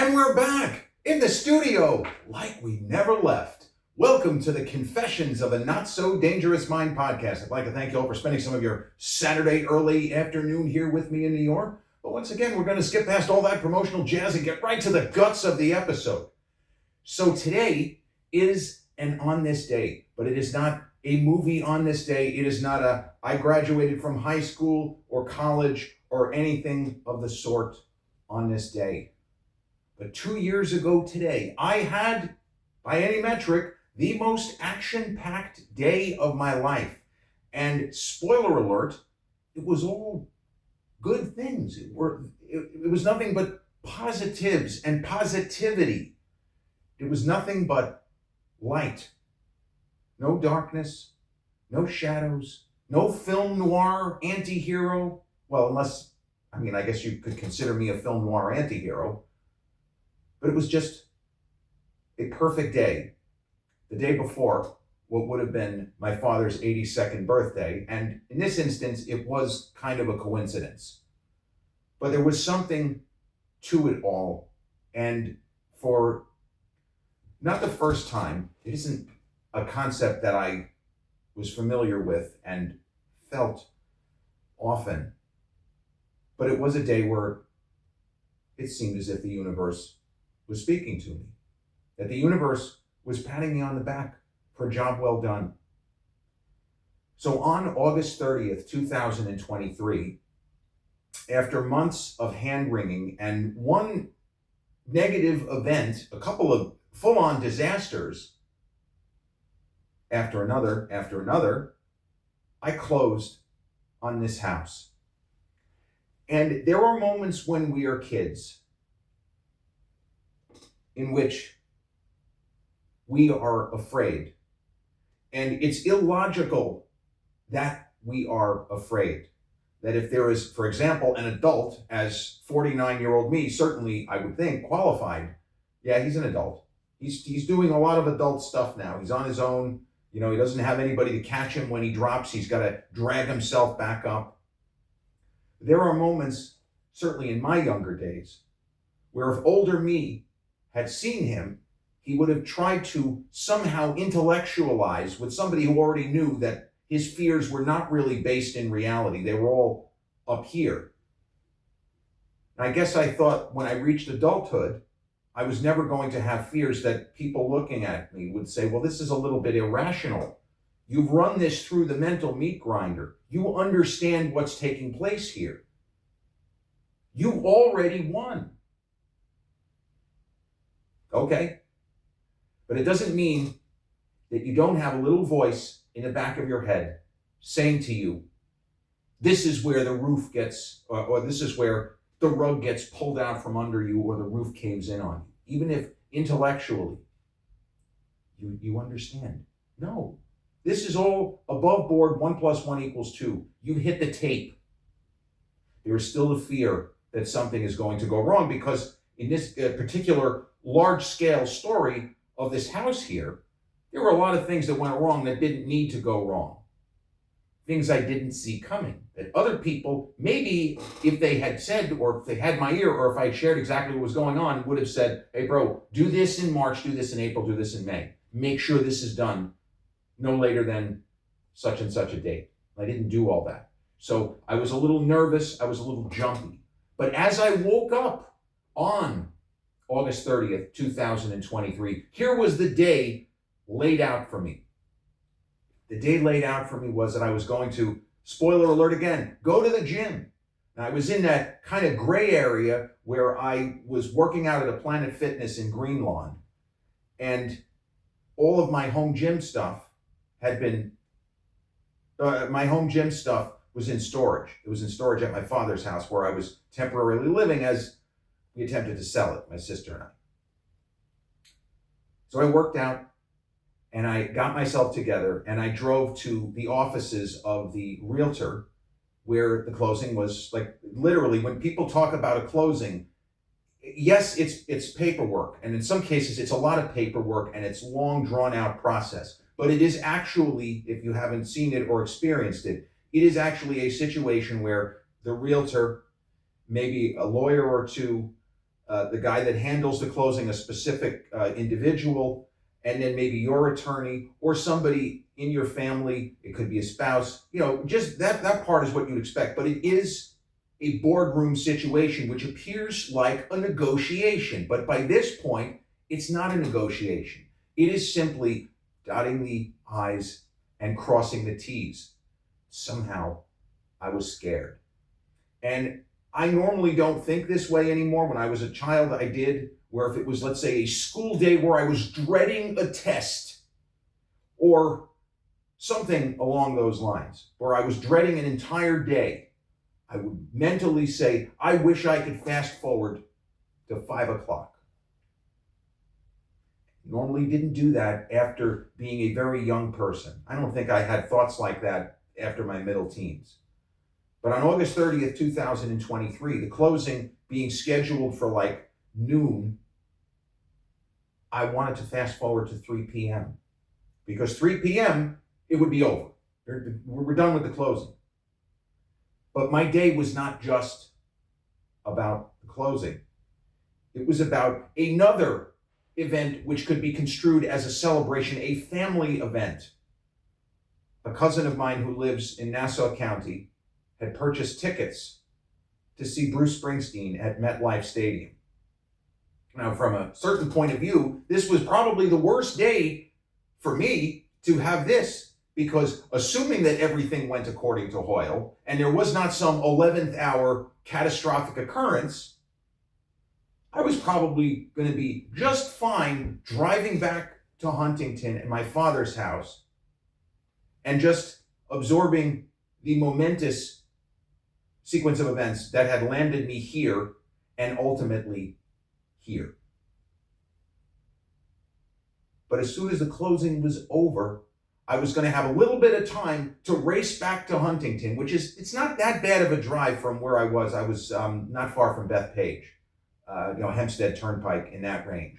And we're back in the studio like we never left. Welcome to the Confessions of a Not So Dangerous Mind podcast. I'd like to thank you all for spending some of your Saturday early afternoon here with me in New York. But once again, we're going to skip past all that promotional jazz and get right to the guts of the episode. So today is an on this day, but it is not a movie on this day. It is not a I graduated from high school or college or anything of the sort on this day. But 2 years ago today, I had, by any metric, the most action-packed day of my life. And spoiler alert, it was all good things. It was nothing but positives and positivity. It was nothing but light. No darkness, no shadows, no film noir anti-hero. Well, unless, I guess you could consider me a film noir anti-hero. But it was just a perfect day. The day before what would have been my father's 82nd birthday. And in this instance, it was kind of a coincidence. But there was something to it all. And for not the first time, it isn't a concept that I was familiar with and felt often. But it was a day where it seemed as if the universe was speaking to me, that the universe was patting me on the back for a job well done. So on August 30th, 2023, after months of hand-wringing and one negative event, a couple of full-on disasters, after another, I closed on this house. And there are moments when we are kids in which we are afraid. And it's illogical that we are afraid. That if there is, for example, an adult, as 49-year-old me, certainly I would think, qualified, yeah, he's an adult. He's doing a lot of adult stuff now. He's on his own. He doesn't have anybody to catch him when he drops. He's got to drag himself back up. There are moments, certainly in my younger days, where if older me had seen him, he would have tried to somehow intellectualize with somebody who already knew that his fears were not really based in reality. They were all up here. And I guess I thought when I reached adulthood, I was never going to have fears that people looking at me would say, well, this is a little bit irrational. You've run this through the mental meat grinder. You understand what's taking place here. You already won. Okay? But it doesn't mean that you don't have a little voice in the back of your head saying to you, this is where the roof gets, or this is where the rug gets pulled out from under you or the roof caves in on you. Even if intellectually you understand. No, this is all above board, 1 + 1 = 2. You hit the tape. There is still the fear that something is going to go wrong because in this particular large-scale story of this house here, there were a lot of things that went wrong that didn't need to go wrong. Things I didn't see coming. That other people, maybe if they had said, or if they had my ear, or if I shared exactly what was going on, would have said, hey bro, do this in March, do this in April, do this in May. Make sure this is done no later than such and such a date. I didn't do all that. So I was a little nervous, I was a little jumpy. But as I woke up on August 30th, 2023, here was the day laid out for me. The day laid out for me was that I was going to, spoiler alert again, go to the gym. Now, I was in that kind of gray area where I was working out at a Planet Fitness in Greenlawn, and all of my home gym stuff had been, was in storage. It was in storage at my father's house where I was temporarily living as we attempted to sell it, my sister and I. So I worked out and I got myself together and I drove to the offices of the realtor where the closing was. Like literally when people talk about a closing, yes, it's paperwork. And in some cases it's a lot of paperwork and it's long drawn out process, but it is actually, if you haven't seen it or experienced it, it is actually a situation where the realtor, maybe a lawyer or two, the guy that handles the closing, a specific individual, and then maybe your attorney or somebody in your family. It could be a spouse. Just that part is what you'd expect. But it is a boardroom situation, which appears like a negotiation. But by this point, it's not a negotiation. It is simply dotting the I's and crossing the T's. Somehow, I was scared. And I normally don't think this way anymore. When I was a child, I did, where if it was, let's say, a school day where I was dreading a test or something along those lines, where I was dreading an entire day, I would mentally say, I wish I could fast forward to 5 o'clock. Normally didn't do that after being a very young person. I don't think I had thoughts like that after my middle teens. But on August 30th, 2023, the closing being scheduled for like noon, I wanted to fast forward to 3 p.m. because 3 p.m., it would be over. We're done with the closing. But my day was not just about the closing. It was about another event which could be construed as a celebration, a family event. A cousin of mine who lives in Nassau County had purchased tickets to see Bruce Springsteen at MetLife Stadium. Now, from a certain point of view, this was probably the worst day for me to have this, because assuming that everything went according to Hoyle and there was not some 11th hour catastrophic occurrence, I was probably going to be just fine driving back to Huntington at my father's house and just absorbing the momentous sequence of events that had landed me here and ultimately here. But as soon as the closing was over, I was going to have a little bit of time to race back to Huntington, which it's not that bad of a drive from where I was. I was not far from Bethpage, Hempstead Turnpike, in that range.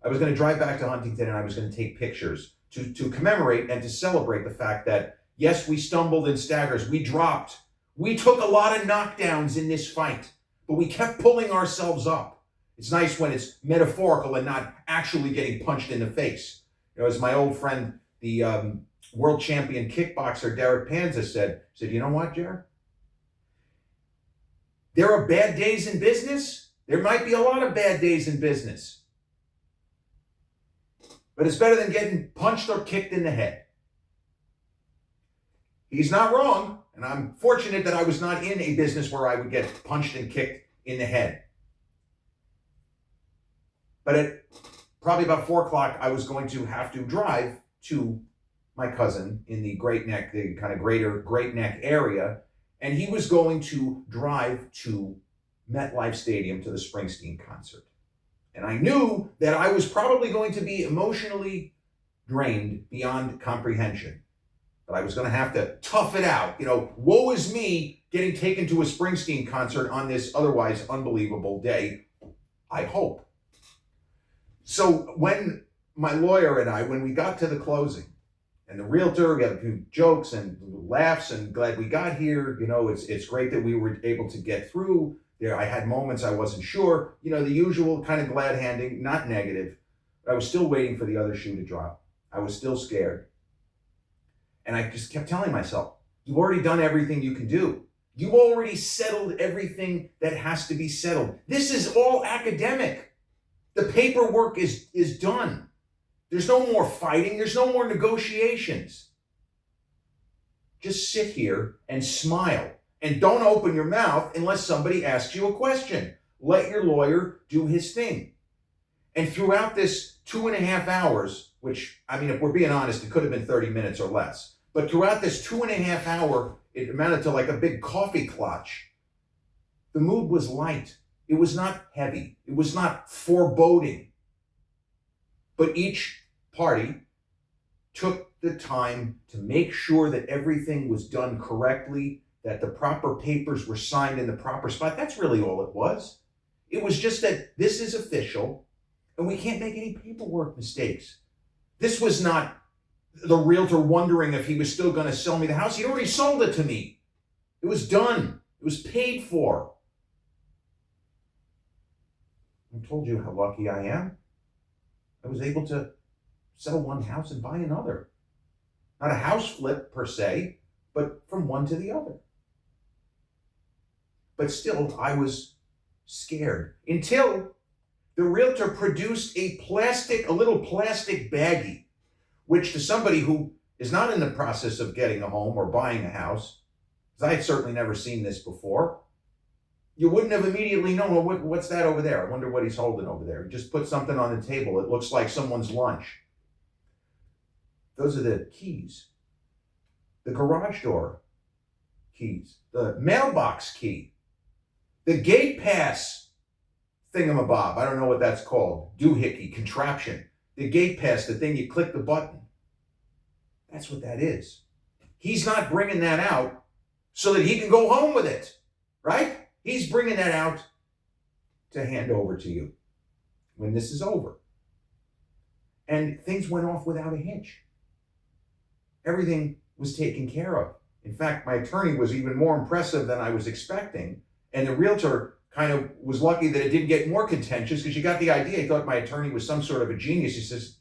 I was going to drive back to Huntington and I was going to take pictures to commemorate and to celebrate the fact that, yes, we stumbled in staggers, we dropped, we took a lot of knockdowns in this fight, but we kept pulling ourselves up. It's nice when it's metaphorical and not actually getting punched in the face. As my old friend, the world champion kickboxer Derek Panza said, you know what, Jared? There are bad days in business. There might be a lot of bad days in business. But it's better than getting punched or kicked in the head. He's not wrong, and I'm fortunate that I was not in a business where I would get punched and kicked in the head. But at probably about 4 o'clock, I was going to have to drive to my cousin in the Great Neck, the kind of greater Great Neck area, and he was going to drive to MetLife Stadium to the Springsteen concert. And I knew that I was probably going to be emotionally drained beyond comprehension. But I was going to have to tough it out. Woe is me getting taken to a Springsteen concert on this otherwise unbelievable day, I hope. So when my lawyer and I, when we got to the closing, and the realtor, we had a few jokes and laughs and glad we got here. It's great that we were able to get through. There, I had moments I wasn't sure. The usual kind of glad handing, not negative. But I was still waiting for the other shoe to drop. I was still scared. And I just kept telling myself, you've already done everything you can do. You've already settled everything that has to be settled. This is all academic. The paperwork is done. There's no more fighting. There's no more negotiations. Just sit here and smile. And don't open your mouth unless somebody asks you a question. Let your lawyer do his thing. And throughout this 2.5 hours, which, if we're being honest, it could have been 30 minutes or less. But throughout this 2.5 hour, it amounted to like a big coffee clutch. The mood was light. It was not heavy. It was not foreboding. But each party took the time to make sure that everything was done correctly, that the proper papers were signed in the proper spot. That's really all it was. It was just that this is official and we can't make any paperwork mistakes. This was not the realtor wondering if he was still going to sell me the house. He'd already sold it to me. It was done. It was paid for. I told you how lucky I am. I was able to sell one house and buy another. Not a house flip per se, but from one to the other. But still, I was scared until the realtor produced a little plastic baggie, which to somebody who is not in the process of getting a home or buying a house, because I had certainly never seen this before, you wouldn't have immediately known, well, what's that over there? I wonder what he's holding over there. He just put something on the table. It looks like someone's lunch. Those are the keys. The garage door keys. The mailbox key. The gate pass thingamabob. I don't know what that's called. Doohickey, contraption. The gate pass, the thing you click the button. That's what that is. He's not bringing that out so that he can go home with it, right? He's bringing that out to hand over to you when this is over. And things went off without a hitch. Everything was taken care of. In fact, my attorney was even more impressive than I was expecting. And the realtor kind of was lucky that it didn't get more contentious, because you got the idea. He thought my attorney was some sort of a genius. He says,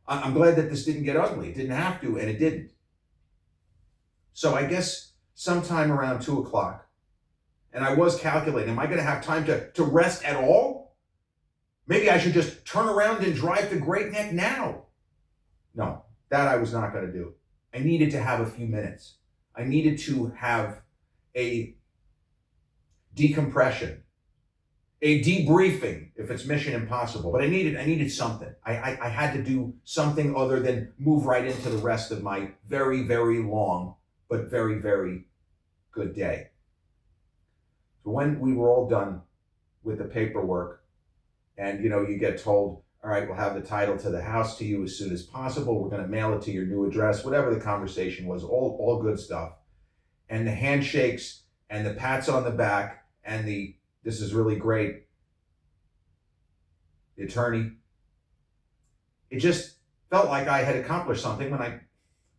I'm glad that this didn't get ugly. It didn't have to, and it didn't. So I guess sometime around 2:00, and I was calculating, am I going to have time to rest at all? Maybe I should just turn around and drive to Great Neck now. No, that I was not going to do. I needed to have a few minutes. I needed to have a decompression, a debriefing, if it's Mission Impossible. But I needed something. I had to do something other than move right into the rest of my very, very long, but very, very good day. So when we were all done with the paperwork, and you get told, all right, we'll have the title to the house to you as soon as possible. We're going to mail it to your new address, whatever the conversation was, all good stuff. And the handshakes and the pats on the back and this is really great, the attorney. It just felt like I had accomplished something when I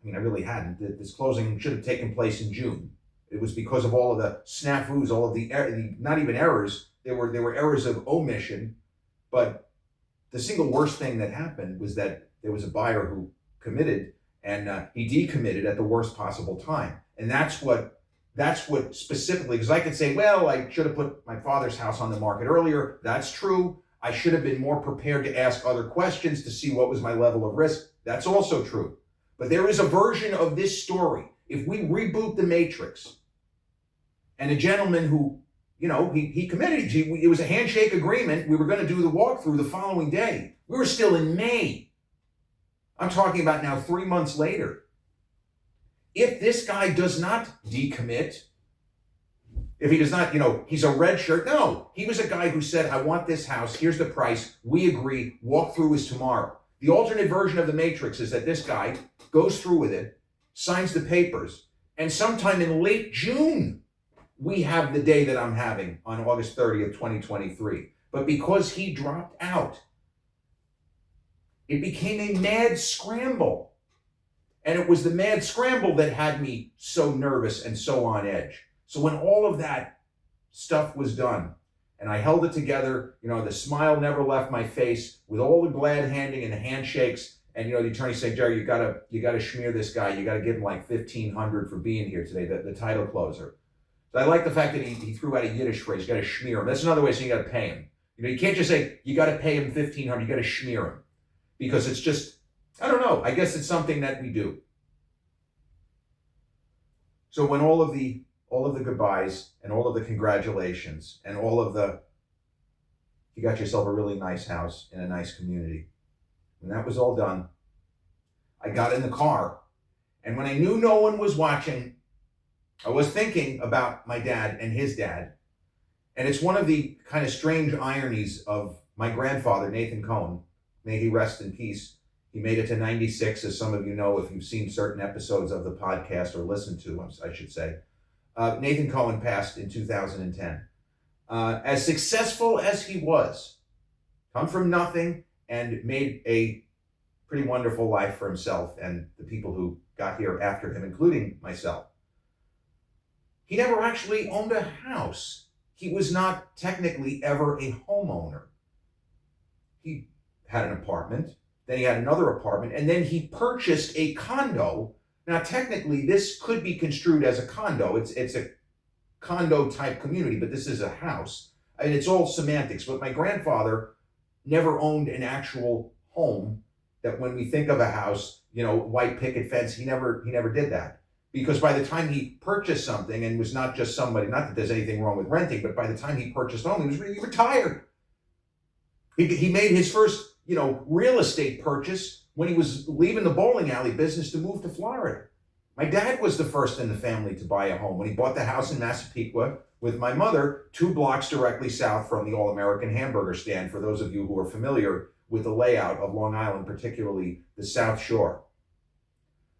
really hadn't. This closing should have taken place in June. It was because of all of the snafus, all of the not even errors. There were errors of omission, but the single worst thing that happened was that there was a buyer who committed, and he decommitted at the worst possible time. And that's what specifically, because I could say, well, I should have put my father's house on the market earlier. That's true. I should have been more prepared to ask other questions to see what was my level of risk. That's also true. But there is a version of this story. If we reboot the Matrix, and a gentleman who, he committed, it was a handshake agreement. We were going to do the walkthrough the following day. We were still in May. I'm talking about now 3 months later. If this guy does not decommit, if he does not, he's a red shirt. No, he was a guy who said, I want this house. Here's the price. We agree. Walkthrough is tomorrow. The alternate version of the Matrix is that this guy goes through with it, signs the papers, and sometime in late June, we have the day that I'm having on August 30th, 2023. But because he dropped out, it became a mad scramble. And it was the mad scramble that had me so nervous and so on edge. So when all of that stuff was done, and I held it together, the smile never left my face, with all the glad handing and the handshakes, and the attorney said, Jerry, you gotta schmear this guy. You gotta give him like $1,500 for being here today, the title closer. So I like the fact that he threw out a Yiddish phrase, you gotta schmear him. That's another way of saying you gotta pay him. You can't just say, you gotta pay him $1,500, you gotta schmear him. Because it's just, I don't know, I guess it's something that we do. So when all of the goodbyes and all of the congratulations and all of you got yourself a really nice house in a nice community. When that was all done, I got in the car, and when I knew no one was watching, I was thinking about my dad and his dad. And it's one of the kind of strange ironies of my grandfather, Nathan Cohen. May he rest in peace. He made it to 96, as some of you know, if you've seen certain episodes of the podcast or listened to, I should say. Nathan Cohen passed in 2010. As successful as he was, come from nothing and made a pretty wonderful life for himself and the people who got here after him, including myself. He never actually owned a house. He was not technically ever a homeowner. he had an apartment, then he had another apartment, and then he purchased a condo. Now, technically, this could be construed as a condo. It's a condo type community, but this is a house. And it's all semantics. But my grandfather never owned an actual home that when we think of a house, white picket fence, he never did that. Because by the time he purchased something and was not just somebody, not that there's anything wrong with renting, but by the time he purchased a home, he was really retired. He made his first, real estate purchase when he was leaving the bowling alley business to move to Florida. My dad was the first in the family to buy a home when he bought the house in Massapequa with my mother, 2 blocks directly south from the All-American Hamburger Stand, for those of you who are familiar with the layout of Long Island, particularly the South Shore.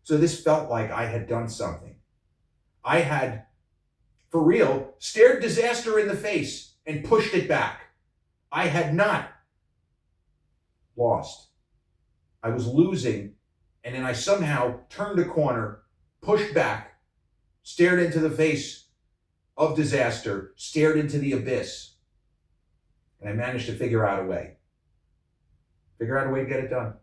So this felt like I had done something. I had, for real, stared disaster in the face and pushed it back. I had not lost. I was losing, and then I somehow turned a corner, pushed back, stared into the face of disaster, stared into the abyss, and I managed to figure out a way to get it done.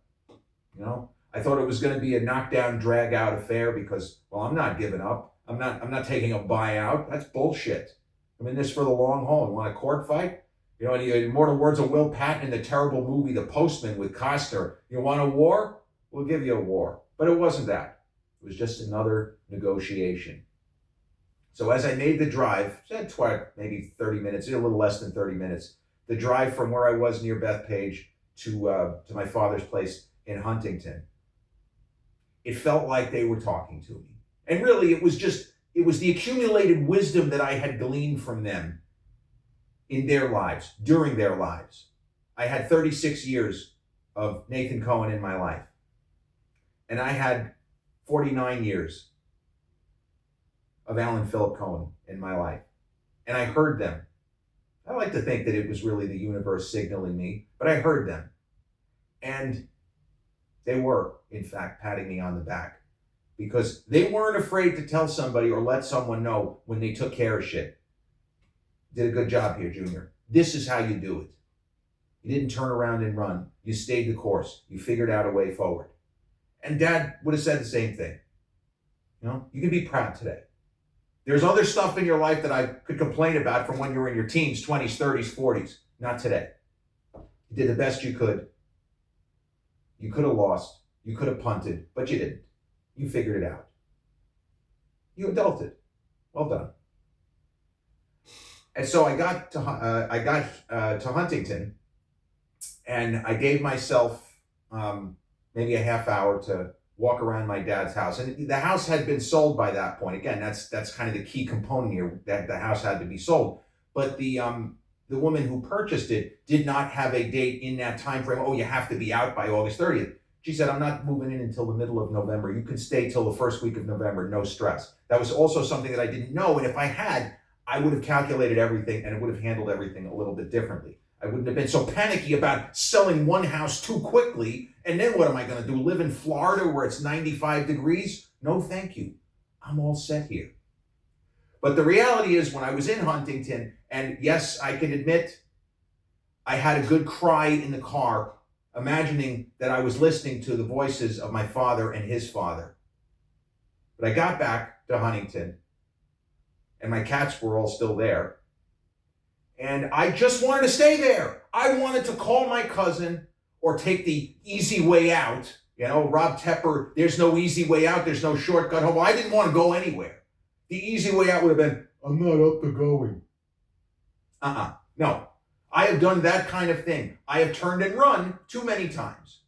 I thought it was going to be a knockdown, drag out affair because, well, I'm not giving up. I'm not taking a buyout. That's bullshit. I'm in this for the long haul. You want a court fight? In immortal words of Will Patton in the terrible movie The Postman with Costner, you want a war? We'll give you a war. But it wasn't that. It was just another negotiation. So as I made the drive, maybe 30 minutes, a little less than 30 minutes, the drive from where I was near Bethpage to my father's place in Huntington, it felt like they were talking to me. And really, it was the accumulated wisdom that I had gleaned from them in their lives, during their lives. I had 36 years of Nathan Cohen in my life. And I had 49 years of Alan Phillip Cohen in my life. And I heard them. I like to think that it was really the universe signaling me, but I heard them. And they were, in fact, patting me on the back because they weren't afraid to tell somebody or let someone know when they took care of shit. Did a good job here, Junior. This is how you do it. You didn't turn around and run. You stayed the course. You figured out a way forward. And Dad would have said the same thing. You can be proud today. There's other stuff in your life that I could complain about from when you were in your teens, 20s, 30s, 40s. Not today. You did the best you could. You could have lost. You could have punted, but you didn't. You figured it out. You adulted. Well done. And so I got to Huntington, and I gave myself maybe a half hour to walk around my dad's house. And the house had been sold by that point. Again, that's kind of the key component here, that the house had to be sold. But the woman who purchased it did not have a date in that time frame. Oh, you have to be out by August 30th. She said, I'm not moving in until the middle of November. You can stay till the first week of November, no stress. That was also something that I didn't know. And if I had, I would have calculated everything and it would have handled everything a little bit differently. I wouldn't have been so panicky about selling one house too quickly. And then what am I going to do? Live in Florida where it's 95 degrees? No, thank you. I'm all set here. But the reality is when I was in Huntington, and yes, I can admit, I had a good cry in the car, imagining that I was listening to the voices of my father and his father. But I got back to Huntington, and my cats were all still there. And I just wanted to stay there. I wanted to call my cousin or take the easy way out. Rob Tepper, there's no easy way out. There's no shortcut home. Well, I didn't want to go anywhere. The easy way out would have been, I'm not up to going. No. I have done that kind of thing. I have turned and run too many times.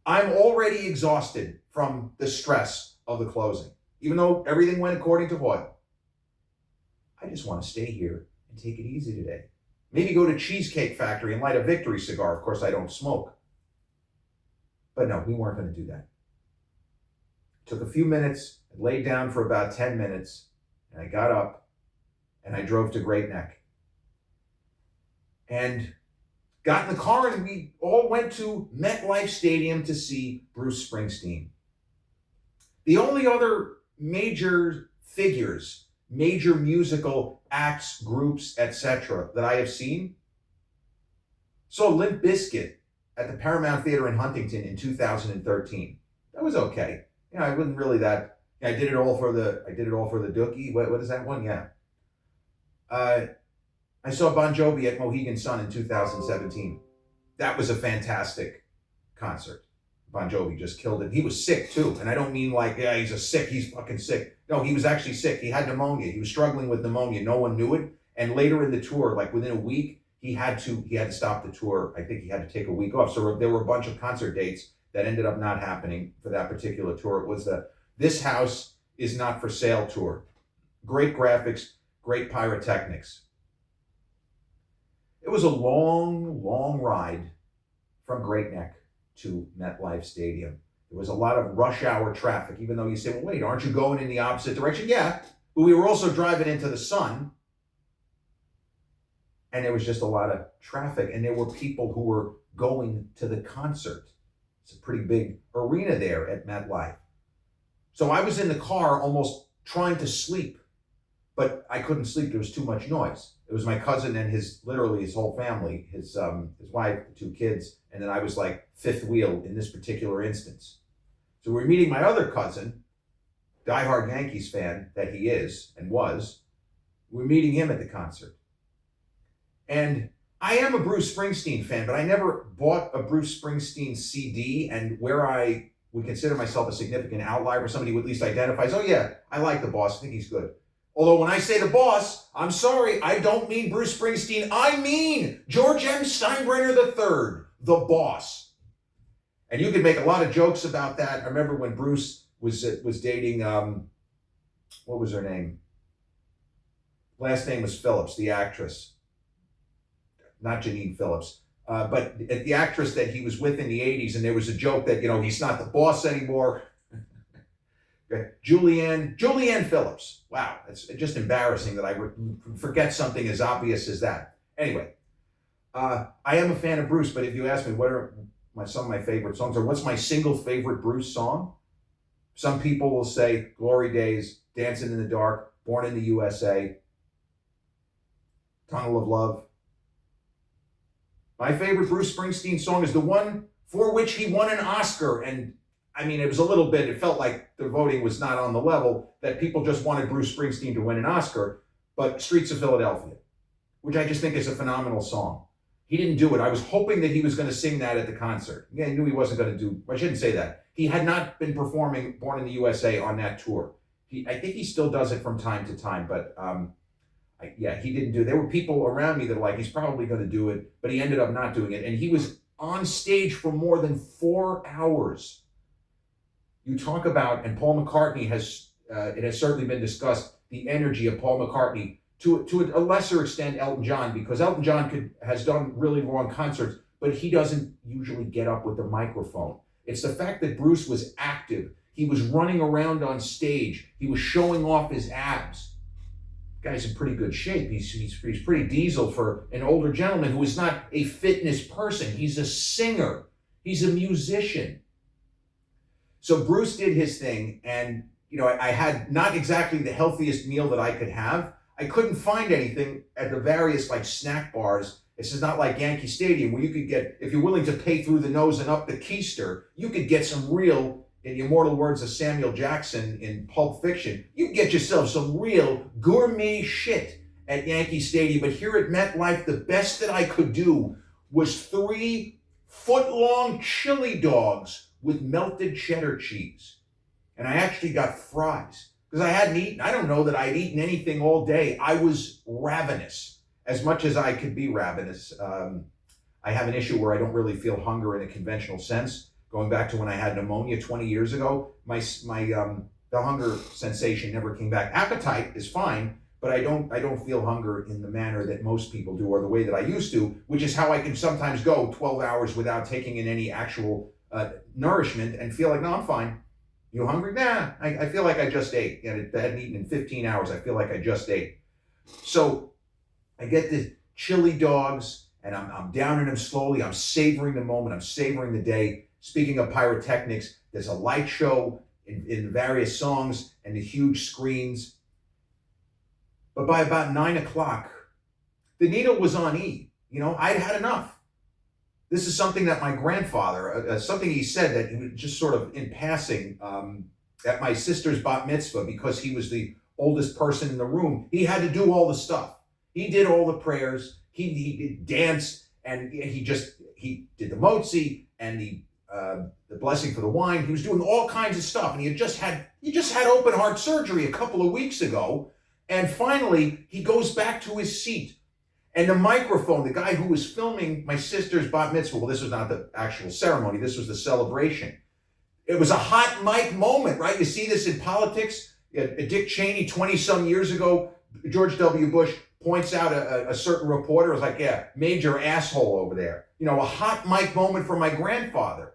I'm already exhausted from the stress of the closing, even though everything went according to Hoyle. I just want to stay here and take it easy today. Maybe go to Cheesecake Factory and light a Victory cigar. Of course, I don't smoke. But no, we weren't going to do that. It took a few minutes. I laid down for about 10 minutes, and I got up, and I drove to Great Neck. And got in the car, and we all went to MetLife Stadium to see Bruce Springsteen. The only other major figures, major musical acts, groups, etc. that I have seen, saw Limp Bizkit at the Paramount Theater in Huntington in 2013. That was okay. I wasn't really that. I did it all for the Dookie. What is that one? Yeah. I saw Bon Jovi at Mohegan Sun in 2017. That was a fantastic concert. Bon Jovi just killed it. He was sick too, and I don't mean like, yeah, he's fucking sick. No, he was actually sick. He had pneumonia. He was struggling with pneumonia. No one knew it. And later in the tour, like within a week, he had to stop the tour. I think he had to take a week off. So there were a bunch of concert dates that ended up not happening for that particular tour. It was the This House Is Not For Sale tour. Great graphics, great pyrotechnics. It was a long, long ride from Great Neck to MetLife Stadium. There was a lot of rush hour traffic, even though you say, well, wait, aren't you going in the opposite direction? Yeah, but we were also driving into the sun, and there was just a lot of traffic, and there were people who were going to the concert. It's a pretty big arena there at MetLife. So I was in the car almost trying to sleep, but I couldn't sleep. There was too much noise. It was my cousin and his whole family, his wife, the two kids, and then I was like fifth wheel in this particular instance. So we're meeting my other cousin, diehard Yankees fan that he is and was. We're meeting him at the concert. And I am a Bruce Springsteen fan, but I never bought a Bruce Springsteen CD, and where I would consider myself a significant outlier, or somebody who at least identifies, oh yeah, I like the boss, I think he's good. Although when I say the boss, I'm sorry, I don't mean Bruce Springsteen. I mean George M. Steinbrenner III, the boss. And you could make a lot of jokes about that. I remember when Bruce was dating, what was her name? Last name was Phillips, the actress. Not Janine Phillips. But the actress that he was with in the 80s, and there was a joke that, he's not the boss anymore. Julianne Phillips. Wow, it's just embarrassing that I forget something as obvious as that. Anyway, I am a fan of Bruce, but if you ask me what are some of my favorite songs, or what's my single favorite Bruce song, some people will say Glory Days, Dancing in the Dark, Born in the USA, Tunnel of Love. My favorite Bruce Springsteen song is the one for which he won an Oscar, and I mean, it felt like the voting was not on the level, that people just wanted Bruce Springsteen to win an Oscar, but Streets of Philadelphia, which I just think is a phenomenal song. He didn't do it. I was hoping that he was going to sing that at the concert. Yeah, I knew he wasn't going to do, I shouldn't say that. He had not been performing Born in the USA on that tour. I think he still does it from time to time, but he didn't do it. There were people around me that were like, he's probably going to do it, but he ended up not doing it. And he was on stage for more than 4 hours. You talk about, and Paul McCartney it has certainly been discussed, the energy of Paul McCartney, to a lesser extent Elton John, because Elton John has done really long concerts, but he doesn't usually get up with the microphone. It's the fact that Bruce was active. He was running around on stage. He was showing off his abs. The guy's in pretty good shape. He's pretty diesel for an older gentleman who is not a fitness person. He's a singer. He's a musician. So Bruce did his thing, and I had not exactly the healthiest meal that I could have. I couldn't find anything at the various snack bars. This is not like Yankee Stadium where you could get, if you're willing to pay through the nose and up the keister, you could get some real, in the immortal words of Samuel Jackson in Pulp Fiction, you can get yourself some real gourmet shit at Yankee Stadium. But here at MetLife, the best that I could do was 3 foot-long chili dogs with melted cheddar cheese. And I actually got fries because I hadn't eaten. I don't know that I'd eaten anything all day. I was ravenous, as much as I could be ravenous. I have an issue where I don't really feel hunger in a conventional sense. Going back to when I had pneumonia 20 years ago, the hunger sensation never came back. Appetite is fine, but I don't feel hunger in the manner that most people do, or the way that I used to, which is how I can sometimes go 12 hours without taking in any actual nourishment and feel like, no, I'm fine. You hungry? Nah, I feel like I just ate. I hadn't eaten in 15 hours. I feel like I just ate. So I get the chili dogs, and I'm downing them slowly. I'm savoring the moment. I'm savoring the day. Speaking of pyrotechnics, there's a light show in various songs and the huge screens. But by about 9 o'clock, the needle was on E. I'd had enough. This is something that my grandfather, something he said that he was just sort of in passing at my sister's bat mitzvah, because he was the oldest person in the room. He had to do all the stuff. He did all the prayers. He danced, and he did the motzi and the blessing for the wine. He was doing all kinds of stuff, and he just had open heart surgery a couple of weeks ago, and finally he goes back to his seat, and the microphone, the guy who was filming my sister's bat mitzvah, well, this was not the actual ceremony, this was the celebration. It was a hot mic moment, right? You see this in politics. Dick Cheney, 20-some years ago, George W. Bush points out a certain reporter, was like, yeah, major asshole over there. You know, a hot mic moment for my grandfather.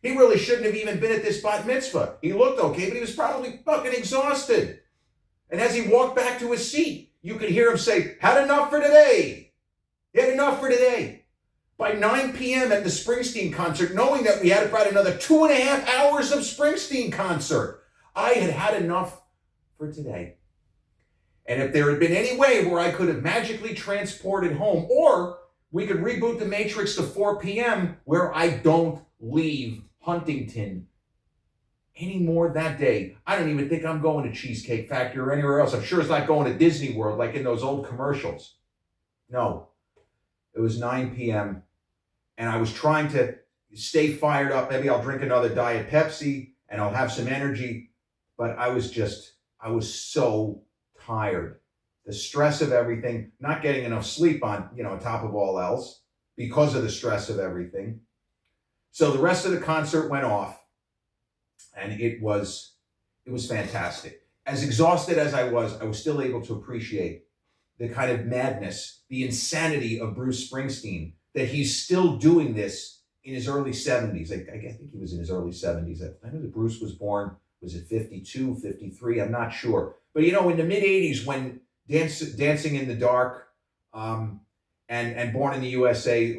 He really shouldn't have even been at this bat mitzvah. He looked okay, but he was probably fucking exhausted. And as he walked back to his seat, you could hear him say, had enough for today. Had enough for today. By 9 p.m. at the Springsteen concert, knowing that we had about another 2.5 hours of Springsteen concert, I had had enough for today. And if there had been any way where I could have magically transported home, or we could reboot the Matrix to 4 p.m. where I don't leave Huntington anymore that day, I don't even think I'm going to Cheesecake Factory or anywhere else. I'm sure it's not going to Disney World like in those old commercials. No, it was 9 p.m. and I was trying to stay fired up. Maybe I'll drink another Diet Pepsi and I'll have some energy. But I was so tired. The stress of everything, not getting enough sleep on top of all else, because of the stress of everything. So the rest of the concert went off, and it was fantastic. As exhausted as I was still able to appreciate the kind of madness, the insanity of Bruce Springsteen, that he's still doing this in his early 70s. I think he was in his early 70s. I know that Bruce was born, was it 52, 53? I'm not sure. But in the mid 80s, when Dancing in the Dark and Born in the USA,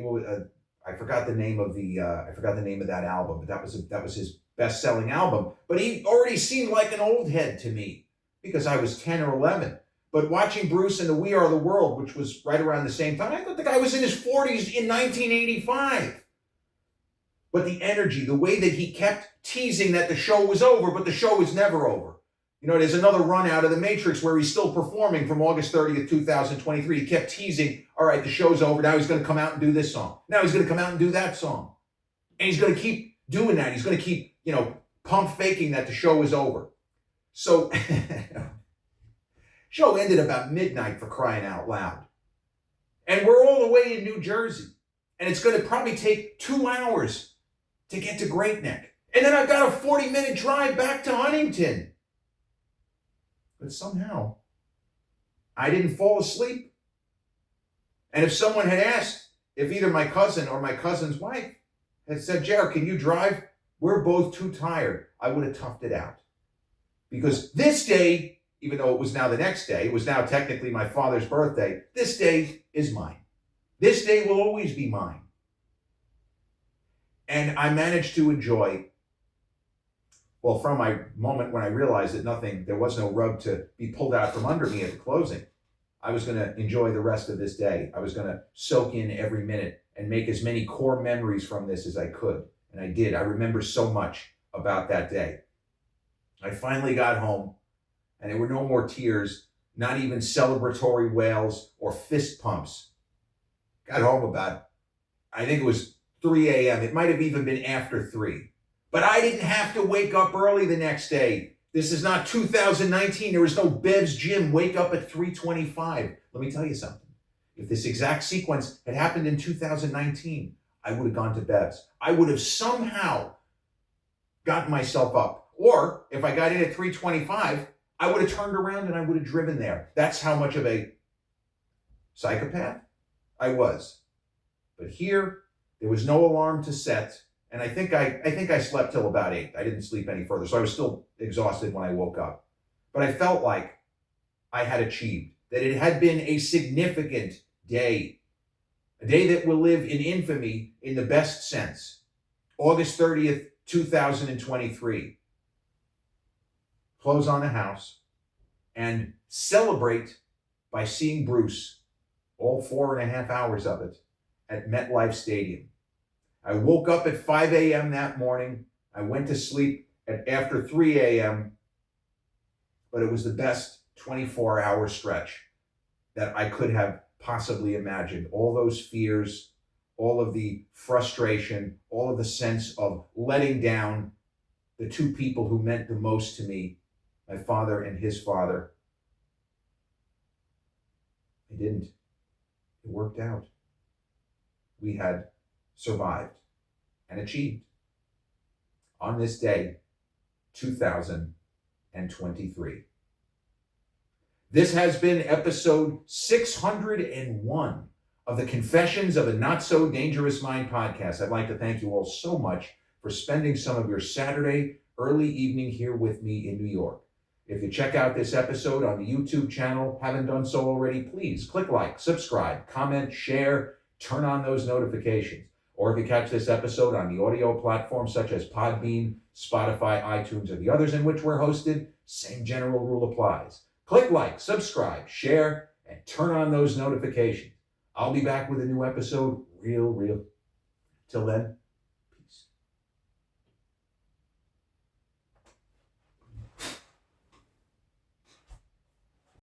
I forgot the name of that album, but that was his best-selling album. But he already seemed like an old head to me because I was 10 or 11. But watching Bruce in the We Are the World, which was right around the same time, I thought the guy was in his 40s in 1985. But the energy, the way that he kept teasing that the show was over, but the show was never over. There's another run out of the Matrix where he's still performing from August 30th, 2023. He kept teasing, all right, the show's over. Now he's going to come out and do this song. Now he's going to come out and do that song. And he's going to keep doing that. He's going to keep, pump faking that the show is over. So, show ended about midnight, for crying out loud. And we're all the way in New Jersey. And it's going to probably take 2 hours to get to Great Neck. And then I've got a 40-minute drive back to Huntington. But somehow, I didn't fall asleep. And if someone had asked, if either my cousin or my cousin's wife had said, Jared, can you drive? We're both too tired. I would have toughed it out. Because this day, even though it was now the next day, it was now technically my father's birthday, this day is mine. This day will always be mine. And I managed to enjoy, well, from my moment when I realized that there was no rug to be pulled out from under me at the closing, I was going to enjoy the rest of this day. I was going to soak in every minute and make as many core memories from this as I could. And I did. I remember so much about that day. I finally got home, and there were no more tears, not even celebratory wails or fist pumps. Got home about, I think it was 3 a.m. It might have even been after 3. But I didn't have to wake up early the next day. This is not 2019. There was no Bev's Gym, wake up at 3:25. Let me tell you something. If this exact sequence had happened in 2019, I would have gone to Bev's. I would have somehow gotten myself up. Or if I got in at 3:25, I would have turned around and I would have driven there. That's how much of a psychopath I was. But here, there was no alarm to set. And I think I slept till about 8. I didn't sleep any further. So I was still exhausted when I woke up. But I felt like I had achieved, that it had been a significant day. A day that will live in infamy in the best sense. August 30th, 2023. Close on the house and celebrate by seeing Bruce, all 4.5 hours of it, at MetLife Stadium. I woke up at 5 a.m. that morning. I went to sleep after 3 a.m., but it was the best 24-hour stretch that I could have possibly imagined. All those fears, all of the frustration, all of the sense of letting down the two people who meant the most to me, my father and his father. I didn't. It worked out. We had survived and achieved on this day, 2023. This has been episode 601 of the Confessions of a Not So Dangerous Mind podcast. I'd like to thank you all so much for spending some of your Saturday early evening here with me in New York. If you check out this episode on the YouTube channel, haven't done so already, please click like, subscribe, comment, share, turn on those notifications. Or if you catch this episode on the audio platforms such as Podbean, Spotify, iTunes, or the others in which we're hosted, same general rule applies. Click like, subscribe, share, and turn on those notifications. I'll be back with a new episode real. Till then,